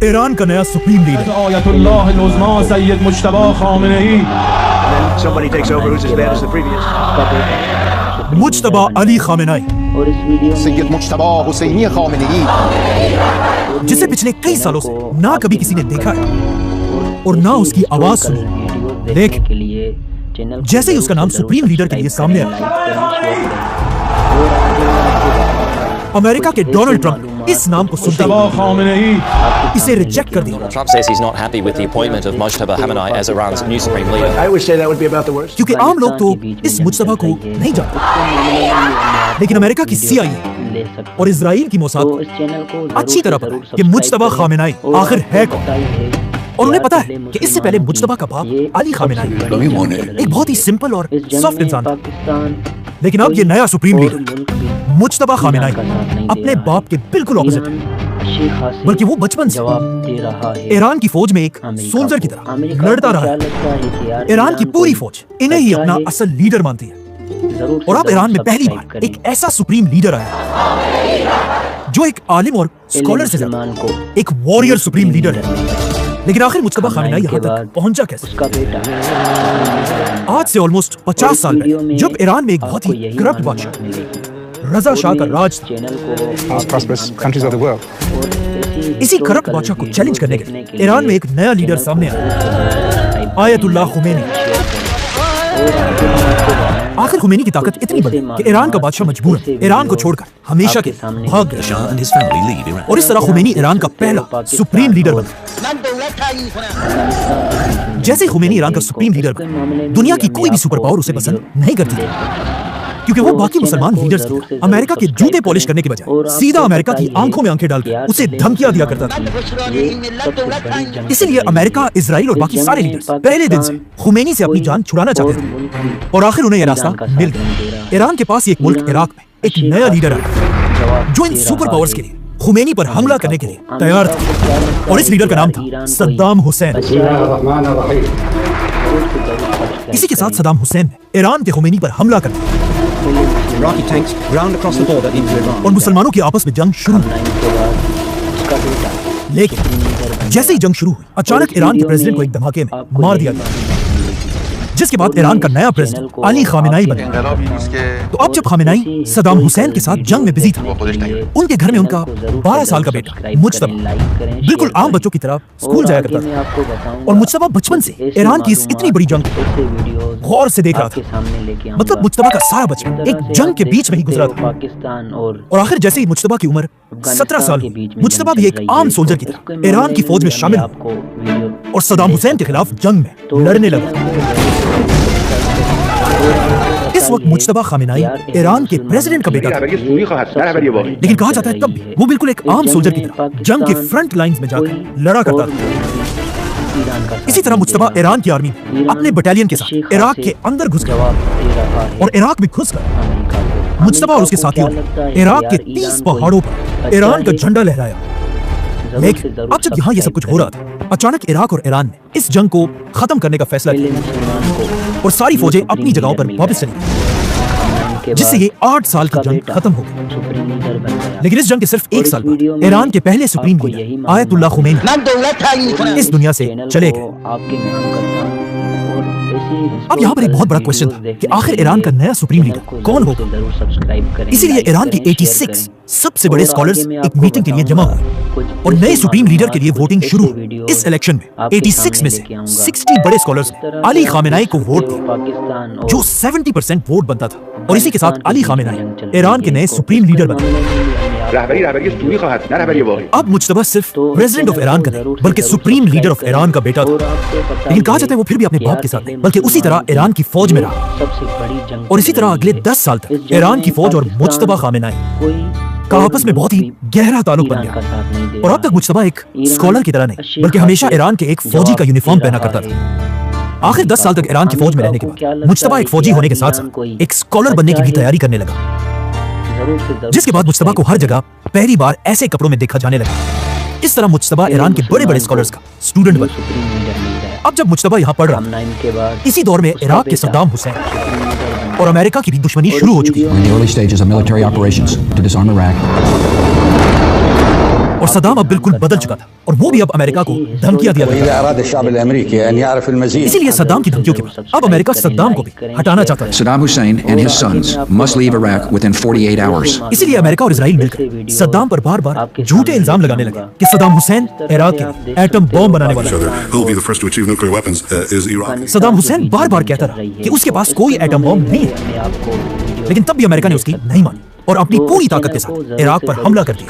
Iran का नया supreme leader Ayatollah al Uzma Sayyid Mujtaba Khamenei. Somebody takes over who's as bad as the previous. Mujtaba Ali Khamenei, Sayyid Mujtaba Hosseini Khamenei, जिसे पिछले कई सालों से ना कभी किसी ने देखा है और ना उसकी आवाज सुनी, लेकिन जैसे ही उसका नाम सुप्रीम लीडर के लिए सामने आया, अमेरिका के डोनाल्ड ट्रंप इस नाम को सुनते मुज्तबा खामेनेई। इसे रिजेक्ट कर दिया, Trump says he's not happy with the appointment of Mojtaba Khamenei as Iran's new supreme leader. I would say that would be about the worst. क्योंकि आम लोग तो इस मुज्तबा को नहीं जानते, लेकिन अमेरिका की CIA और इजराइल की मोसाद अच्छी तरह पता है कि मुज्तबा खामेनेई आखिर है कौन। और उन्हें पता है कि इससे पहले मुज्तबा का बाप अली खामेनेई एक बहुत ही सिंपल और सॉफ्ट इंसान था, लेकिन अब ये नया सुप्रीम लीडर मुज्तबा खामेनेई अपने बाप के बिल्कुल ऑपोजिट है, बल्कि वो बचपन से ईरान की फौज में एक सोल्जर की तरह लड़ता रहा है। ईरान की पूरी फौज इन्हें ही अपना असल लीडर मानती है, और अब ईरान में पहली बार एक ऐसा सुप्रीम लीडर आया जो एक आलिम और स्कॉलर से ज्यादा एक वॉरियर सुप्रीम लीडर है। लेकिन आखिर मुज्तबा खामेनेई यहाँ तक पहुंचा कैसे? आज से ऑलमोस्ट 50 साल पहले, जब ईरान में एक बहुत ही करप्ट बादशाह रजा शाह का राज था, इसी करप्ट बादशाह को चैलेंज करने के लिए ईरान में एक नया लीडर सामने आया, आयतुल्लाह खुमैनी। आखिर खुमैनी की ताकत इतनी बड़ी कि ईरान का बादशाह मजबूर है ईरान को छोड़कर हमेशा के भाग गया, और इस तरह खुमैनी ईरान का पहला सुप्रीम लीडर बना। जैसे खुमैनी ईरान का सुप्रीम लीडर बना, दुनिया की कोई भी सुपर पावर उसे पसंद नहीं करती, क्योंकि वो बाकी मुसलमान लीडर्स की अमेरिका के जूते पॉलिश करने के बजाय सीधा अमेरिका की आंखों में आंखें डालकर उसे धमकियां दिया करता था। इसीलिए अमेरिका, इजराइल और बाकी सारे लीडर्स पहले दिन से खुमैनी से अपनी जान छुड़ाना चाहते थे, और आखिर उन्हें यह रास्ता मिल गया। ईरान के पास एक मुल्क इराक में एक नया लीडर आया जो इन सुपर पावर्स के लिए खुमैनी पर हमला करने के लिए तैयार था, और इस लीडर का नाम था सद्दाम हुसैन। इसी के साथ सद्दाम हुसैन ने ईरान के खुमैनी पर हमला कर दिया और मुसलमानों की आपस में जंग शुरू हुई। लेकिन जैसे ही जंग शुरू हुई, अचानक ईरान के प्रेसिडेंट को एक धमाके में मार दिया गया, जिसके बाद ईरान का नया प्रेसिडेंट अली खामेनेई बना। तो अब जब खामेनेई सद्दाम हुसैन के साथ जंग में बिजी था, उनके घर में उनका 12 साल का बेटा मुज्तबा बिल्कुल आम बच्चों की तरह स्कूल जाया करता था, और मुज्तबा बचपन से ईरान की इस इतनी बड़ी जंग गौर से देख रहा था। मतलब मुज्तबा का सारा बचपन एक जंग के बीच में ही गुजरा था, और आखिर जैसे ही मुज्तबा की उम्र 17 साल, मुज्तबा भी एक आम सोल्जर की तरह ईरान की फौज में शामिल हुआ और सद्दाम हुसैन के खिलाफ जंग में लड़ने लगा। इस वक्त मुज्तबा खामेनेई ईरान के प्रेसिडेंट का बेटा था, लेकिन कहा जाता है तब भी वो बिल्कुल एक आम सोल्जर की तरह जंग के फ्रंट लाइंस में जाकर लड़ा करता था। इसी तरह मुज्तबा ईरान की आर्मी में अपने बटालियन के साथ इराक के अंदर घुस गया, और इराक में घुसकर मुज्तबा और उसके साथियों ने इराक के 30 पहाड़ों पर ईरान का झंडा लहराया। लेकिन अब जब यहाँ ये सब कुछ हो रहा था, अचानक इराक और ईरान ने इस जंग को खत्म करने का फैसला किया और सारी फौजें अपनी जगहों पर वापस चली, जिससे ये 8 साल की जंग खत्म हो गई। लेकिन इस जंग के सिर्फ 1 साल बाद ईरान के पहले सुप्रीम लीडर आयतुल्लाह खुमैनी इस दुनिया से चले गए। अब यहाँ पर एक बहुत बड़ा क्वेश्चन था कि आखिर ईरान का नया सुप्रीम लीडर कौन होगा। इसीलिए ईरान के 86 सबसे बड़े स्कॉलर्स एक मीटिंग के लिए जमा हुए और नए सुप्रीम लीडर के लिए वोटिंग शुरू हुई। इस इलेक्शन में 86 में से 60 बड़े स्कॉलर्स ने अली खामेनेई को वोट दिया, जो 70% वोट बनता था, और इसी के साथ अली खामेनेई ईरान के नए सुप्रीम लीडर बने। अब मुज्तबा सिर्फ प्रेसिडेंट ऑफ ईरान का नहीं, बल्कि सुप्रीम लीडर ऑफ ईरान का बेटा था। लेकिन कहा जाता है वो फिर भी अपने बाप के साथ नहीं, बल्कि उसी तरह ईरान की फौज में रहा, और इसी तरह अगले 10 साल तक ईरान की फौज और मुज्तबा खामेनेई का आपस में बहुत ही गहरा ताल्लुक बन गया। और अब तक मुज्तबा एक स्कॉलर की तरह नहीं, बल्कि हमेशा ईरान के एक फौजी का यूनिफॉर्म पहना करता था। आखिर 10 साल तक ईरान की फौज में रहने के बाद मुज्तबा एक फौजी होने के साथ साथ एक स्कॉलर बनने की भी तैयारी करने लगा, जिसके बाद मुज्तबा को हर जगह पहली बार ऐसे कपड़ों में देखा जाने लगा। इस तरह मुज्तबा ईरान के बड़े बड़े स्कॉलर्स का स्टूडेंट बना। अब जब मुज्तबा यहाँ पढ़ रहा था, इसी दौर में इराक के सद्दाम हुसैन और अमेरिका की भी दुश्मनी शुरू हो चुकी है। और सदाम अब बिल्कुल बदल चुका था और वो भी अब अमेरिका को धमकियां दिया करता था। इसीलिए सद्दाम की धमकियों के बाद अब अमेरिका सद्दाम को भी हटाना चाहता है। Saddam Hussein and his sons must leave Iraq within 48 hours. इसीलिए अमेरिका और इजराइल मिलकर सद्दाम पर बार बार झूठे इल्जाम लगाने लगे कि सद्दाम हुसैन इराक के एटम बॉम्ब बनाने वाला है। Who will be the first to achieve nuclear weapons is Iraq. Saddam Hussain बार बार कहता रहा कि उसके पास कोई एटम बॉम्ब नहीं है, लेकिन तब भी अमेरिका ने उसकी नहीं मानी और अपनी पूरी ताकत के साथ इराक पर हमला कर दिया।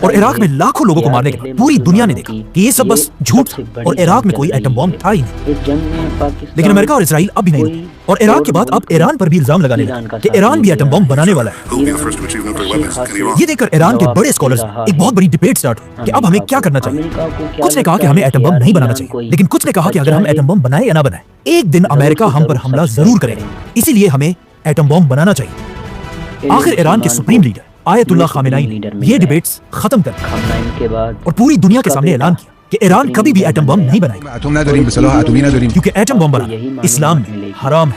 और इराक में लाखों लोगों को मारने के बाद पूरी दुनिया ने देखा कि ये सब बस झूठ था और इराक में कोई एटम बॉम्ब था ही नहीं। लेकिन अमेरिका और इजराइल अब भी नहीं रुके और इराक के बाद अब ईरान पर भी इल्जाम लगाने लगे कि ईरान भी एटम बॉम्ब बनाने वाला है। Who will be the first to achieve nuclear weapons in Iraq? ये देखकर ईरान के बड़े स्कॉलर्स एक बहुत बड़ी डिबेट स्टार्ट हुई कि अब हमें क्या करना चाहिए। कुछ ने कहा कि हमें एटम बम नहीं बनाना चाहिए, लेकिन कुछ ने कहा कि अगर हम एटम बम बनाए या ना बनाए, एक दिन अमेरिका हम पर हमला जरूर करेगा, इसीलिए हमें एटम बम बनाना चाहिए। आखिर ईरान के सुप्रीम लीडर आयतुल्लाह खामेनी ने ये डिबेट्स खत्म कर और पूरी दुनिया के सामने ऐलान किया कि ईरान कभी भी एटम बम नहीं बनाएगा, क्योंकि एटम बम बनाना इस्लाम में हराम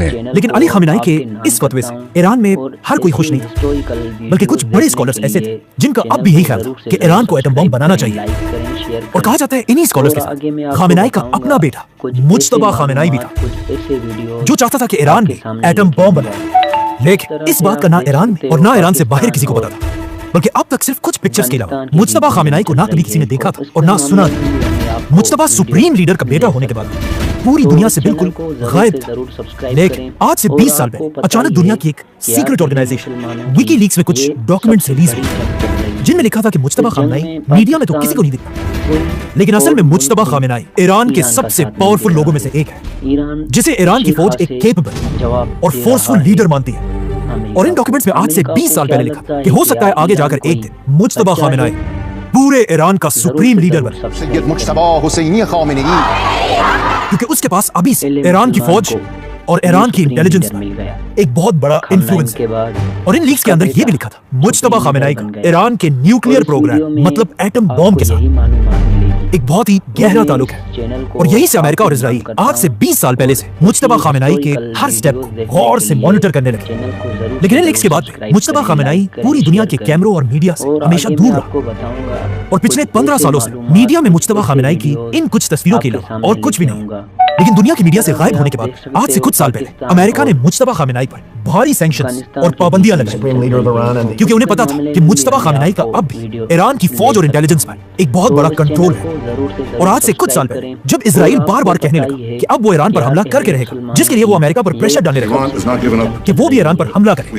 है। लेकिन अली खामेनी के इस फतवे से ईरान में हर कोई खुश नहीं था, बल्कि कुछ बड़े स्कॉलर्स ऐसे थे जिनका अब भी यही ख्याल था कि ईरान को एटम बम बनाना चाहिए। और कहा जाता है इन्हीं स्कॉलर्स के साथ खामेनी का अपना बेटा मुज्तबा खामेनी भी था, जो चाहता था कि ईरान में एटम बम बनाए। लेकिन इस बात का ना ईरान में और ना ईरान से बाहर किसी को पता था, बल्कि अब तक सिर्फ कुछ पिक्चर्स के अलावा मुज्तबा खामेनी को ना कभी किसी ने देखा था और ना सुना था। मुज्तबा सुप्रीम लीडर का बेटा होने के बाद पूरी दुनिया से बिल्कुल गायब था। लेकिन आज से 20 साल पहले अचानक दुनिया की एक सीक्रेट ऑर्गेनाइजेशन विकीलीक्स में कुछ डॉक्यूमेंट्स रिलीज हुए जिनमें लिखा था कि मुज्तबा खामेनी मीडिया में तो किसी को नहीं दिखता, लेकिन असल में मुज्तबा खामेनी ईरान के सबसे पावरफुल लोगों में से एक है, जिसे ईरान की फौज एक केपेबल और फोर्सफुल लीडर मानती है। और इन डॉक्यूमेंट्स में आज से 20 साल पहले लिखा कि हो सकता है आगे जाकर एक दिन मुज्तबा खामेनी पूरे ईरान का सुप्रीम लीडर बने, सैयद मुज्तबा हुसैनी खामेनी, क्योंकि उसके पास अभी से ईरान की फौज और ईरान की इंटेलिजेंस में एक बहुत बड़ा इन्फ्लुएंस है। और इन लीक्स के अंदर ये भी लिखा था मुज्तबा खामेनी का ईरान के न्यूक्लियर प्रोग्राम मतलब एटम बॉम्ब के साथ एक बहुत ही गहरा ताल्लुक है। और यही से अमेरिका और इजराइल आज से 20 साल पहले से मुज्तबा खामेनी के हर स्टेप को गौर से मॉनिटर करने लगे। लेकिन इन लीक्स के बाद मुज्तबा खामेनी पूरी दुनिया के कैमरों और मीडिया से हमेशा दूर रहा और पिछले 15 सालों से मीडिया में मुज्तबा खामेनी की इन कुछ तस्वीरों के लिए और कुछ भी नहीं। लेकिन दुनिया की मीडिया से गायब होने के बाद आज से कुछ साल पहले अमेरिका ने मुज्तबा खामेनी पर भारी सैंक्शंस और पाबंदियां लगाई, क्योंकि उन्हें पता था कि मुज्तबा खामेनी का अब भी ईरान की फौज और इंटेलिजेंस पर एक बहुत बड़ा कंट्रोल है। और आज से कुछ साल पहले जब इजराइल बार बार कहने लगा कि अब वो ईरान पर हमला करके रहेगा, जिसके लिए वो अमेरिका पर प्रेशर डालने लगा कि वो भी ईरान पर हमला करे,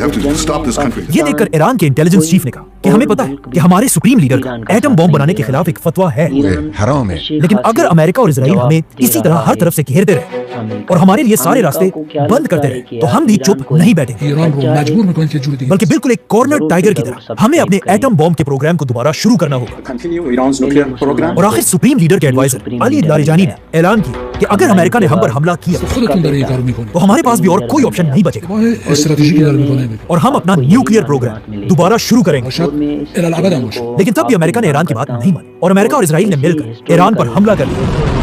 ये देखकर ईरान के इंटेलिजेंस चीफ ने कहा कि हमें पता है कि हमारे सुप्रीम लीडर का एटम बॉम्ब बनाने के खिलाफ एक फतवा है, लेकिन अगर अमेरिका और इजराइल हमें इसी तरह हर तरफ से घेरते रहे और हमारे लिए सारे रास्ते बंद करते रहे तो हम भी चुप नहीं बैठेंगे, बल्कि बिल्कुल एक कॉर्नर टाइगर की तरह हमें अपने एटम बॉम्ब के प्रोग्राम को दोबारा शुरू करना होगा। और आखिर सुप्रीम लीडर के एडवाइजर अली लारिजानी ने ऐलान किया कि अगर अमेरिका ने हम पर हमला किया तो हमारे पास भी और कोई ऑप्शन नहीं बचेगा और हम अपना न्यूक्लियर प्रोग्राम दोबारा शुरू करेंगे। लेकिन तब भी अमेरिका ने ईरान की बात नहीं मानी और अमेरिका और इजराइल ने मिलकर ईरान पर हमला कर दिया।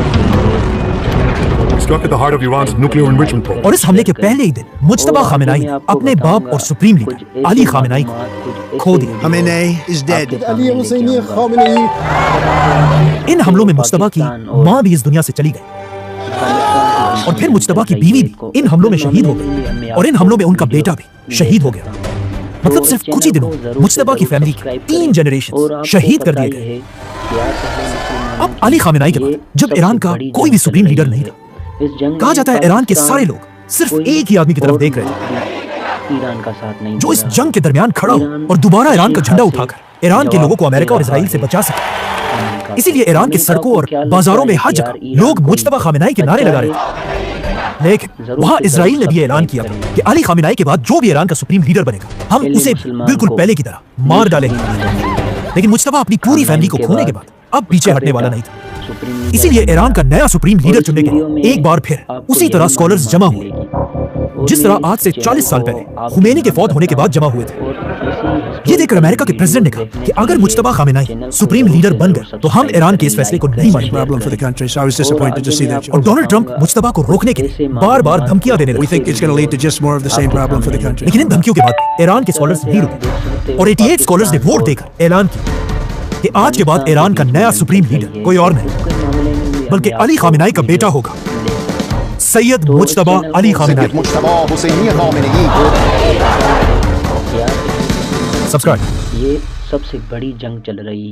और इस हमले के पहले ही दिन मुज्तबा खामेनी ने अपने बाप और सुप्रीम लीडर अली खामेनी को खो दिया। इन हमलों में मुज्तबा की मां भी इस दुनिया से चली गई और फिर मुज्तबा की बीवी भी इन हमलों में शहीद हो गई और इन हमलों में उनका बेटा भी शहीद हो गया। मतलब सिर्फ कुछ ही दिनों मुज्तबा की फैमिली के 3 जनरेशन शहीद कर दिए गए। अब अली खामेनी के बाद जब ईरान का कोई भी सुप्रीम लीडर नहीं था, कहा जाता है ईरान के सारे लोग सिर्फ एक ही आदमी की तरफ देख रहे थे जो इस जंग के दरमियान खड़ा हो और दोबारा ईरान का झंडा उठाकर ईरान के लोगों को अमेरिका और इजराइल से बचा सके। इसीलिए ईरान के सड़कों और बाजारों में हर जगह लोग मुज्तबा खामेनी के नारे लगा रहे थे। लेकिन वहां इजराइल ने भी ऐलान किया कि अली खामेनी के बाद जो भी ईरान का सुप्रीम लीडर बनेगा हम उसे बिल्कुल पहले की तरह मार डालेंगे। लेकिन मुज्तबा अपनी पूरी फैमिली को खोने के बाद अब पीछे हटने वाला नहीं था। इसीलिए ईरान का नया सुप्रीम लीडर चुनने के लिए एक बार फिर उसी तरह स्कॉलर्स जमा हुए जिस तरह आज से 40 साल पहले खुमैनी के फौत होने के बाद जमा हुए थे। ये देखकर अमेरिका के प्रेसिडेंट ने कहा कि अगर मुज्तबा खामेनाई सुप्रीम लीडर बन गए तो हम ईरान के इस फैसले को नहीं मानेंगे। Problem for the country, so I was disappointed to see that. और डोनाल्ड ट्रंप मुज्तबा को रोकने के लिए बार-बार धमकियां देने We लगे। think it's going to lead to just more of the same problem for the country. लेकिन इन धमकियों के बाद ईरान के स्कॉलर्स नहीं रुके और 88 स्कॉलर्स ने वोट देकर ऐलान किया कि आज के बाद ईरान का नया सुप्रीम लीडर कोई और नहीं बल्कि अली खामेनाई का बेटा होगा, सैयद मुज्तबा अली खामेनाई। سيد مجتبى حسيني خامنئي सब्सक्राइब। ये सबसे बड़ी जंग चल रही है।